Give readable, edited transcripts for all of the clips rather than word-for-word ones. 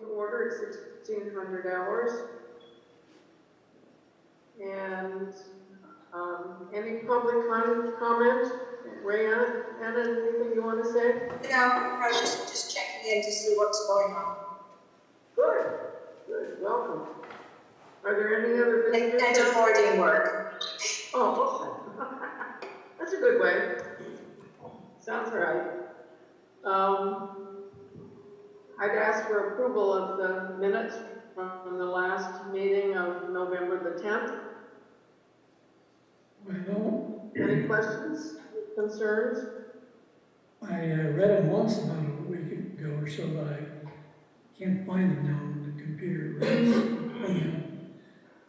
to order at 1600 hours. And any public comment? Rayanne, anything you want to say? No, I was just checking in to see what's going on. Good, good, welcome. Are there any other visitors? And to forwarding work. Oh, that's a good way. Sounds right. I'd ask for approval of the minutes from the last meeting of November the 10th. Well, Any questions, concerns? I read them once about a week ago or so, but I can't find them now on the computer.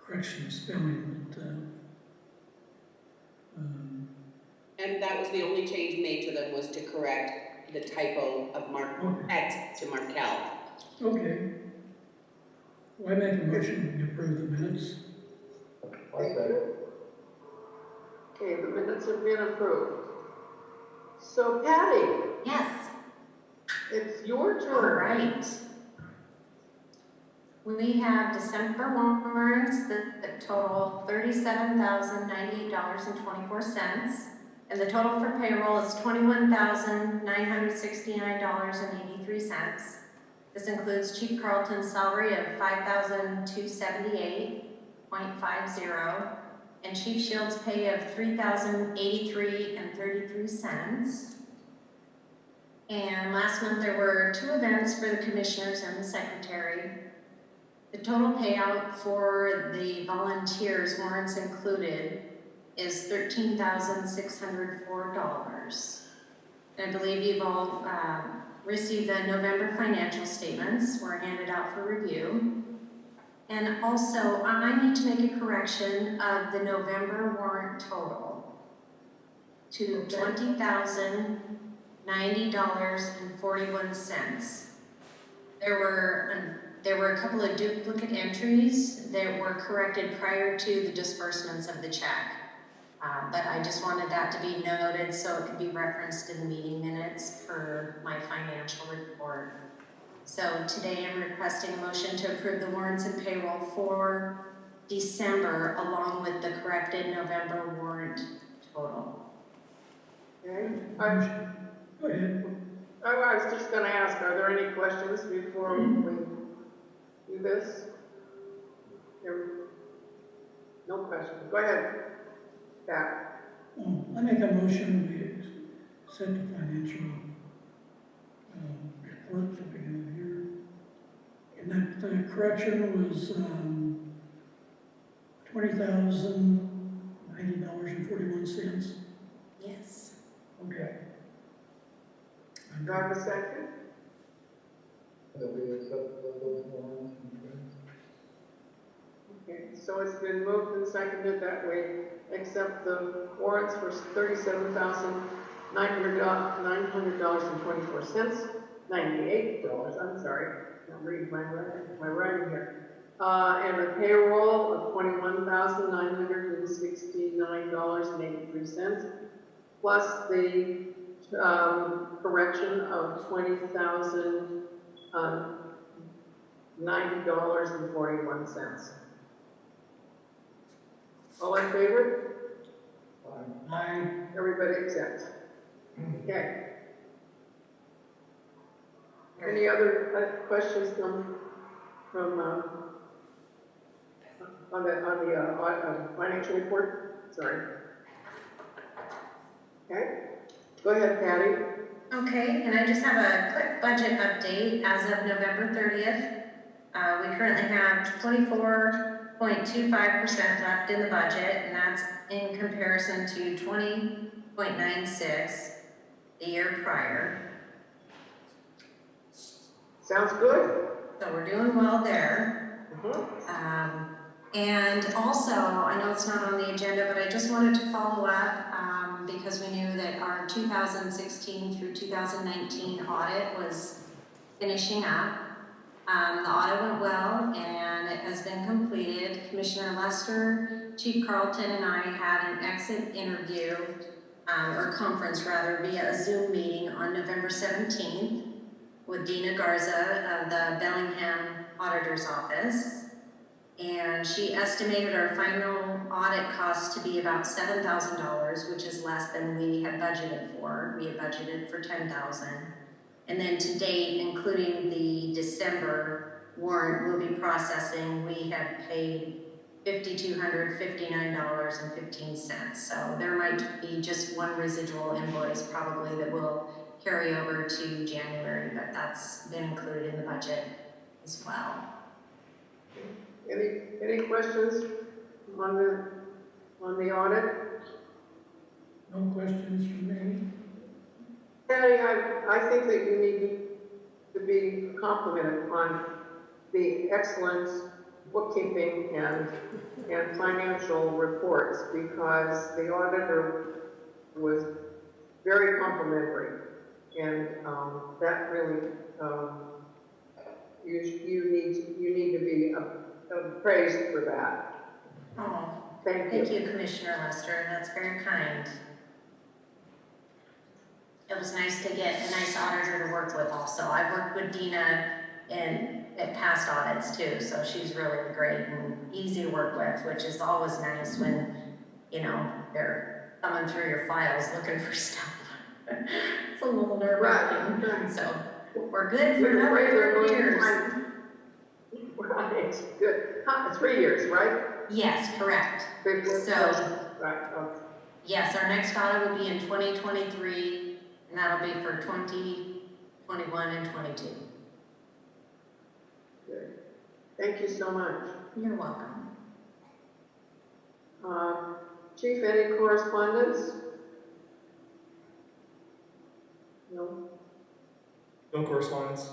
Correction of spelling, but and that was the only change made to them, was to correct the typo of X to Markel. okay. Well, I make a motion to approve the minutes. Thank you. Okay, the minutes have been approved. So Patty. Yes. It's your turn. All right. We have December warrants that total $37,098.24, and the total for payroll is $21,969.83. This includes Chief Carlton's salary of $5,278.50 and Chief Shield's pay of $3,083.33. And last month there were 2 events for the commissioners and the secretary. The total payout for the volunteers, warrants included, is $13,604. And I believe you've all received the November financial statements. Were handed out for review. And also, I need to make a correction of the November warrant total to $20,090.41. There were a couple of duplicate entries that were corrected prior to the disbursements of the check. But I just wanted that to be noted so it could be referenced in the meeting minutes for my financial report. So today I'm requesting a motion to approve the warrants and payroll for December along with the corrected November warrant total. Okay. Go ahead. I was just going to ask, are there any questions before we do this? No questions. Go ahead, Pat. I make a motion we set the financial report that we have here. And that correction was $20,090.41. Yes. Okay. Do I have a second? That we accept those warrants and trades. Okay, so it's been moved and seconded that we accept the warrants for $37,900.24. $98, I'm sorry. I'm reading my writing here. And a payroll of $21,969.83, plus the correction of $20,090.41. All in favor? Aye. Everybody exempt. Okay. Any other questions from on the financial report? Sorry. Okay. Go ahead, Patty. Okay, and I just have a quick budget update as of November 30th. We currently have 24.25% left in the budget, and that's in comparison to 20.96 the year prior. Sounds good. So we're doing well there. And also, I know it's not on the agenda, but I just wanted to follow up because we knew that our 2016 through 2019 audit was finishing up. The audit went well and it has been completed. Commissioner Lester, Chief Carlton, and I had an exit interview, or conference rather, via a Zoom meeting on November 17th. with Dina Garza of the Bellingham Auditor's Office. And she estimated our final audit cost to be about $7,000, which is less than we had budgeted for. We had budgeted for $10,000. And then to date, including the December warrant we'll be processing, we have paid $5,259.15. So there might be just one residual invoice probably that will carry over to January, but that's been included in the budget as well. Any questions on the audit? No questions from me? Patty, I think that you need to be complimented on the excellent bookkeeping and financial reports, because the auditor was very complimentary, and that really you need to be praised for that. Oh, Thank thank you. you, Commissioner Lester, that's very kind. It was nice to get a nice auditor to work with also. I've worked with Dina at past audits too, so she's really great and easy to work with, which is always nice when, you know, they're thumbing through your files looking for stuff. It's a little nerve-wracking, Right. So we're good for You're another afraid they're 3 going to years. find- Right, good. 3 years, right? Yes, correct. So- Right, okay. Yes, our next audit will be in 2023, and that'll be for 2021 and 22. Good. Thank you so much. You're welcome. Chief, any correspondence? No? No correspondence.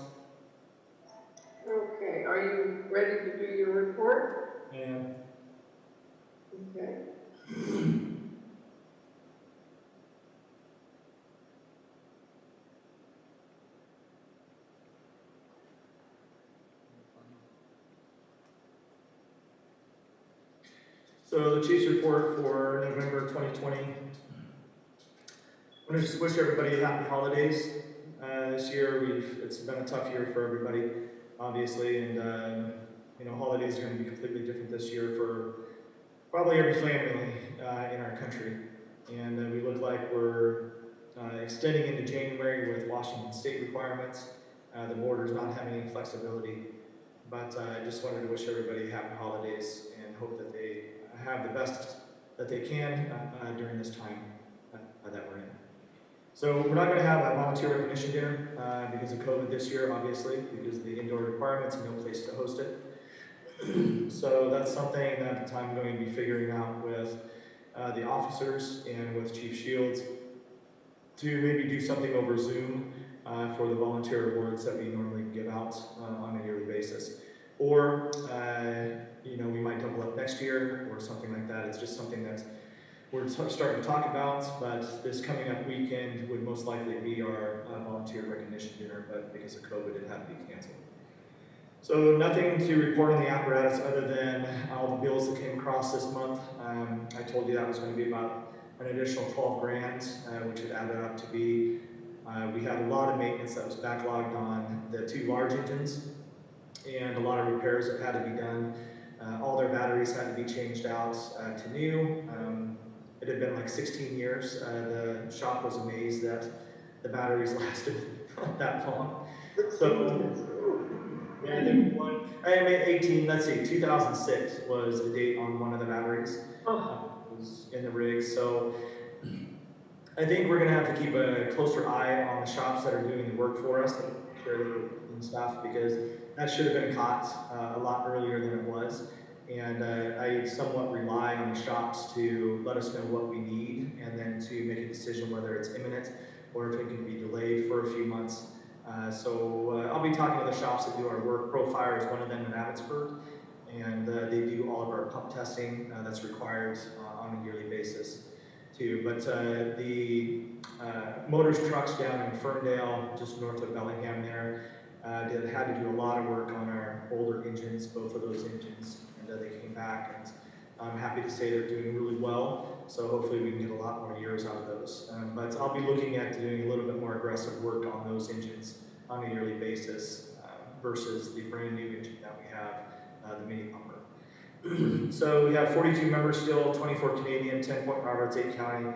Okay, are you ready to do your report? And Okay. so the chief's report for November 2020. I want to just wish everybody happy holidays. This year, it's been a tough year for everybody, obviously, and you know, holidays are going to be completely different this year for probably every family in our country. And we look like we're extending into January with Washington state requirements. The borders not having any flexibility. But I just wanted to wish everybody happy holidays and hope that they have the best that they can during this time that we're in. So we're not going to have a volunteer recognition dinner because of COVID this year, obviously, because of the indoor requirements and no place to host it. So that's something that I'm going to be figuring out with the officers and with Chief Shields to maybe do something over Zoom for the volunteer awards that we normally give out on a yearly basis. Or, you know, we might double up next year or something like that. It's just something that we're starting to talk about, but this coming up weekend would most likely be our volunteer recognition dinner, but because of COVID, it had to be canceled. So nothing to report on the apparatus other than all the bills that came across this month. I told you that was going to be about an additional 12 grand, which it added up to be. We had a lot of maintenance that was backlogged on the 2 large engines and a lot of repairs that had to be done. All their batteries had to be changed out to new. It had been like 16 years. The shop was amazed that the batteries lasted that long. So, yeah, I think 18, let's see, 2006 was the date on one of the batteries. Was in the rig. So I think we're going to have to keep a closer eye on the shops that are doing the work for us and stuff, because that should have been caught a lot earlier than it was. And I somewhat rely on the shops to let us know what we need and then to make a decision whether it's imminent or if it can be delayed for a few months. So I'll be talking to the shops that do our work. Profire is one of them in Abbotsford, and they do all of our pump testing that's required on a yearly basis too. But the motors trucks down in Ferndale, just north of Bellingham there, had to do a lot of work on our older engines, both of those engines, and they came back, and I'm happy to say they're doing really well, so hopefully we can get a lot more years out of those. But I'll be looking at doing a little bit more aggressive work on those engines on a yearly basis versus the brand new engine that we have, the mini pumper. So we have 42 members still, 24 Canadian, 10 Point Roberts, 8 County,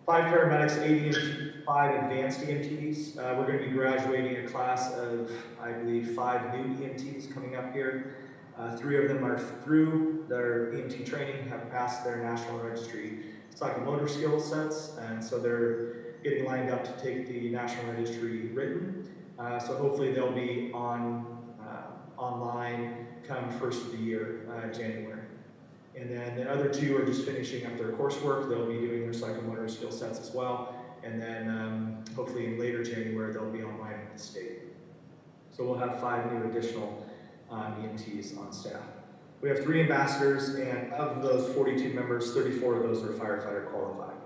5 paramedics, 8 EMTs, 5 advanced EMTs. We're going to be graduating a class of, I believe, 5 new EMTs coming up here. 3 of them are through their EMT training, have passed their National Registry psychomotor skill sets, and so they're getting lined up to take the National Registry written. So hopefully they'll be online come first of the year, January. And then the other 2 are just finishing up their coursework. They'll be doing their psychomotor skill sets as well. And then hopefully in later January, they'll be online with the state. So we'll have 5 new additional EMTs on staff. We have 3 ambassadors, and of those 42 members, 34 of those are firefighter qualified.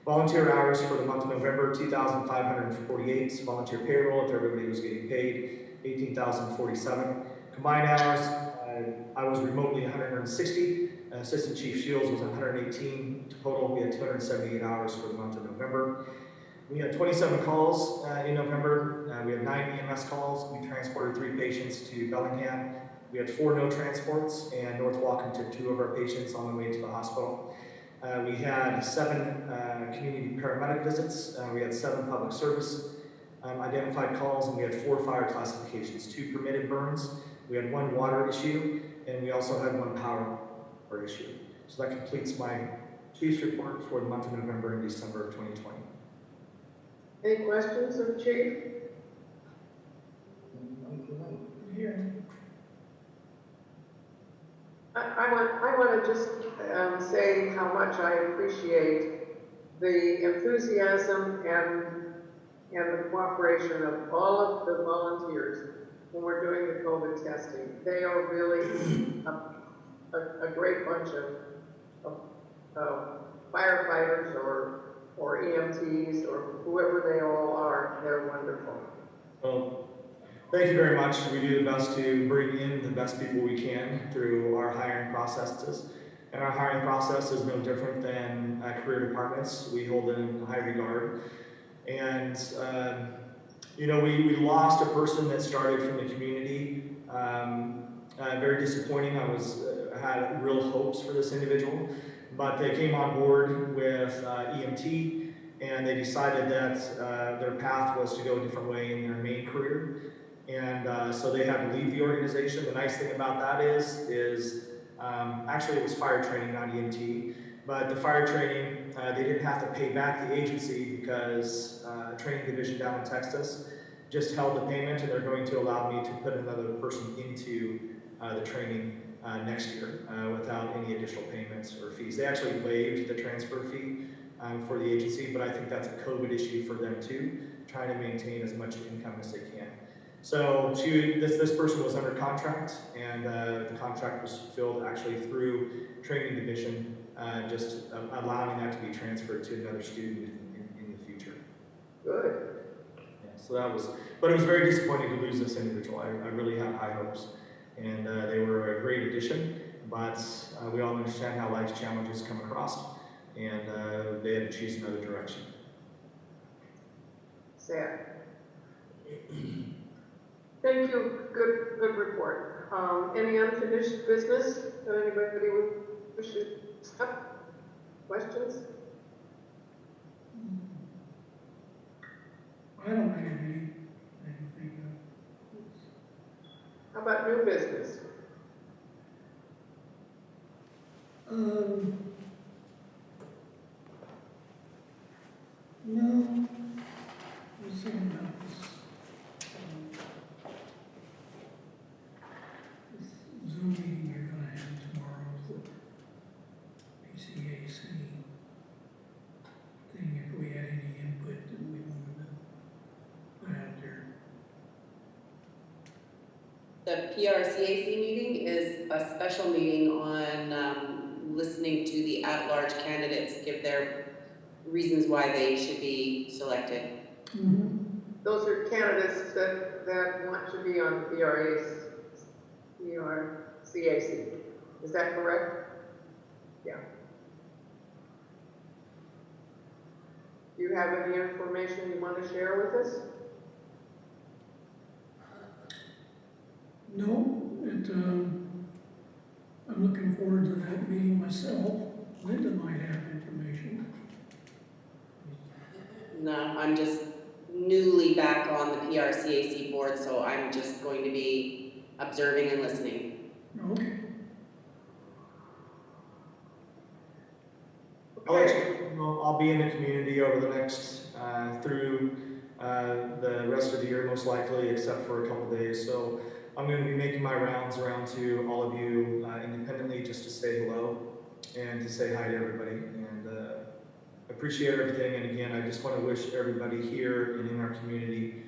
Volunteer hours for the month of November, 2,548. Volunteer payroll, if everybody was getting paid, 18,047. Combined hours, I was remotely 160. Assistant Chief Shields was 118 total. We had 278 hours for the month of November. We had 27 calls in November. We had 9 EMS calls. We transported 3 patients to Bellingham. We had 4 no transports, and North Whatcom took 2 of our patients on the way to the hospital. We had 7 community paramedic visits. We had 7 public service identified calls, and we had 4 fire classifications, 2 permitted burns. We had 1 water issue, and we also had 1 power issue. So that completes my chief's report for the month of November and December of 2020. Any questions of the chief? Here. I want to just say how much I appreciate the enthusiasm and the cooperation of all of the volunteers when we're doing the COVID testing. They are really a great bunch of firefighters or EMTs or whoever they all are. They're wonderful. Well, thank you very much. We do the best to bring in the best people we can through our hiring processes. And our hiring process is no different than career departments. We hold them in high regard. And, you know, we lost a person that started from the community. Very disappointing. I had real hopes for this individual, but they came on board with EMT, and they decided that their path was to go a different way in their main career. And so they had to leave the organization. The nice thing about that is actually it was fire training, not EMT, but the fire training, they didn't have to pay back the agency because the training division down in Texas just held the payment, and they're going to allow me to put another person into the training next year without any additional payments or fees. They actually waived the transfer fee for the agency, but I think that's a COVID issue for them too, trying to maintain as much income as they can. So this person was under contract, and the contract was fulfilled actually through training division, just allowing that to be transferred to another student in the future. Good. Yeah, so that was, but it was very disappointing to lose this individual. I really had high hopes, and they were a great addition, but we all understand how life's challenges come across, and they had to choose another direction. Sad. Thank you. Good report. Any unfinished business that anybody would wish to discuss? Questions? I don't have anything. How about new business? No. We'll see about this. This Zoom meeting you're gonna have tomorrow with the PCAC thing, if we had any input that we wanted to put out there. The PRCAC meeting is a special meeting on listening to the at-large candidates give their reasons why they should be selected. Mm-hmm. Those are candidates that want to be on PRCAC. Is that correct? Yeah. Do you have any information you want to share with us? No, I'm looking forward to that meeting myself. Linda might have information. No, I'm just newly back on the PRCAC board, so I'm just going to be observing and listening. Okay. I'll let you know, I'll be in the community over the next, through the rest of the year most likely, except for a couple days. So I'm going to be making my rounds around to all of you independently just to say hello and to say hi to everybody. And appreciate everything. And again, I just want to wish everybody here and in our community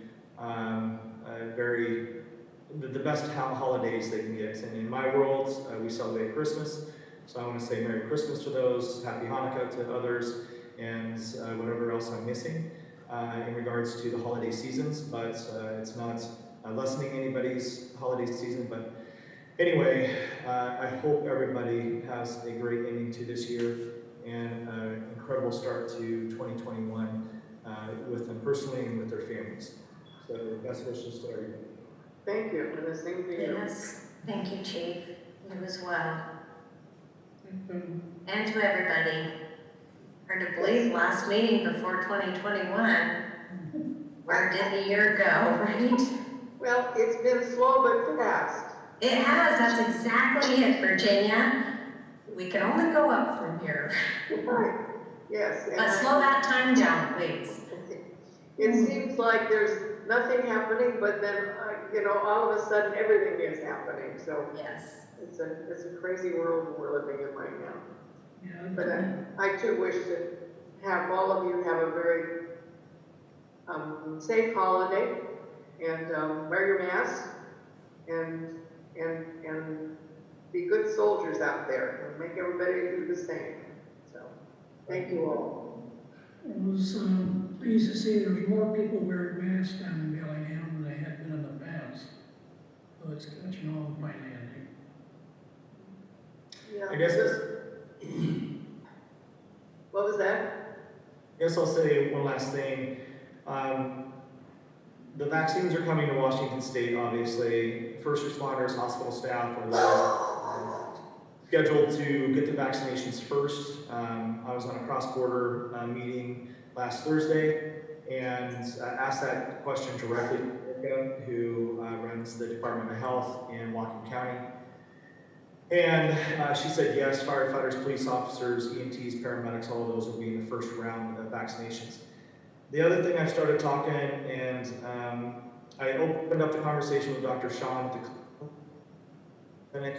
the best holidays they can get. And in my world, we celebrate Christmas. So I want to say Merry Christmas to those, Happy Hanukkah to others, and whatever else I'm missing in regards to the holiday seasons. But it's not lessening anybody's holiday season. But anyway, I hope everybody has a great ending to this year and an incredible start to 2021 with them personally and with their families. So best wishes to everybody. Thank you, and the same to you. Yes, thank you, Chief. You as well. Um, And to everybody. Hard to believe last meeting before 2021. Where did the year go, right? Well, it's been slow but fast. It has, that's exactly it, Virginia. We can only go up from here. Right, yes. But slow that time down, please. It seems like there's nothing happening, but then, all of a sudden, everything is happening. So Yes. it's a crazy world we're living in right now. Yeah, But I too wish to have all of you have a very safe holiday, and wear your mask, and be good soldiers out there, and make everybody do the same. So, thank you all. I was pleased to see there's more people wearing masks down in Bellingham than they had been in the past. So it's catching on finally, I think. Yeah. I guess What was that? I guess I'll say one last thing. The vaccines are coming to Washington State, obviously. First responders, hospital staff are those scheduled to get the vaccinations first. I was on a cross-border meeting last Thursday and asked that question directly to Erica, who runs the Department of Health in Whatcom County. And she said yes, firefighters, police officers, EMTs, paramedics, all of those will be in the first round of vaccinations. The other thing I've started talking, and I opened up the conversation with Dr. Sean at the clinic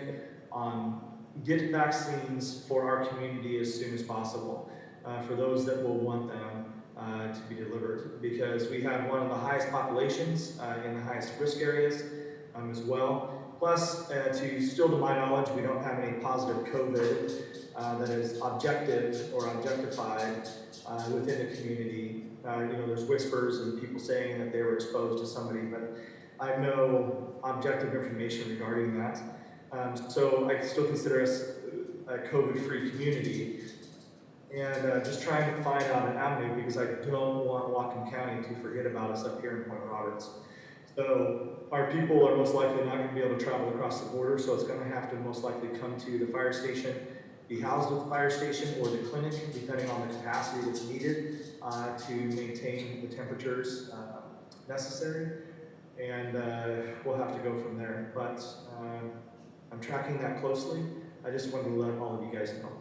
on get vaccines for our community as soon as possible, for those that will want them to be delivered, because we have one of the highest populations in the highest risk areas as well. Plus, to my knowledge, we don't have any positive COVID that is objective or objectified within the community. There's whispers and people saying that they were exposed to somebody, but I have no objective information regarding that. So I still consider us a COVID-free community, and just trying to find out an avenue, because I don't want Whatcom County to forget about us up here in Point Roberts. So our people are most likely not going to be able to travel across the border, so it's going to have to most likely come to the fire station, be housed at the fire station or the clinic, depending on the capacity that's needed to maintain the temperatures necessary. And we'll have to go from there. But I'm tracking that closely. I just wanted to let all of you guys know.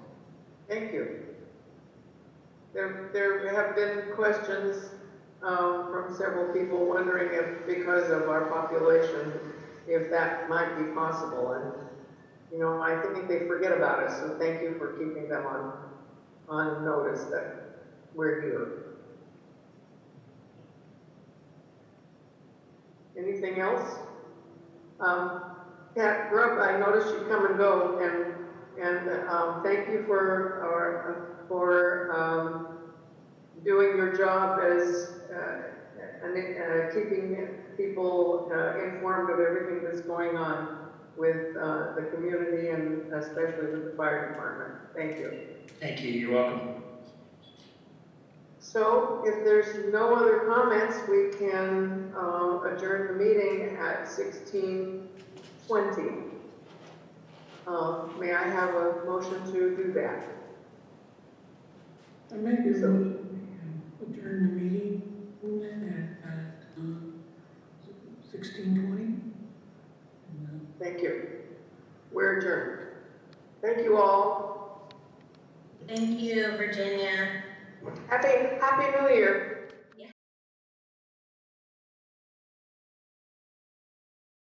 Thank you. There have been questions from several people wondering if, because of our population, if that might be possible. And, I think they forget about us, so thank you for keeping them on notice that we're here. Anything else? Pat Grubb, I noticed you come and go, and thank you for doing your job as keeping people informed of everything that's going on with the community, and especially with the fire department. Thank you. Thank you. You're welcome. So if there's no other comments, we can adjourn the meeting at 16:30. 20. May I have a motion to do that? I make a So- motion, we adjourn the meeting at 16:20. Thank you. We're adjourned. Thank you all. Thank you, Virginia. Happy New Year.